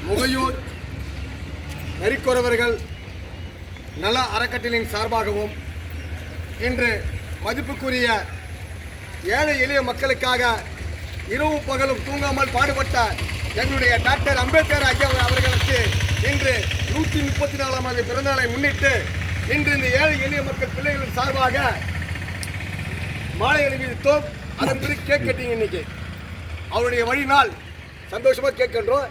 முகையூர் நரிக்குறவர்கள் நல அறக்கட்டளையின் சார்பாகவும் இன்று மதிப்புக்குரிய ஏழை எளிய மக்களுக்காக இரவு பகலும் தூங்காமல் பாடுபட்ட எங்களுடைய டாக்டர் அம்பேத்கர் ஐயா அவர்களுக்கு இன்று 134ஆவது பிறந்தநாளை முன்னிட்டு இன்று இந்த ஏழை எளிய மக்கள் பிள்ளைகளின் சார்பாக மாலை அணிவித்தோம். அதன் பிறகு கேக் கட்டிங் இன்னைக்கு அவருடைய வழினால் சந்தோஷமாக கேட்கின்றோம்.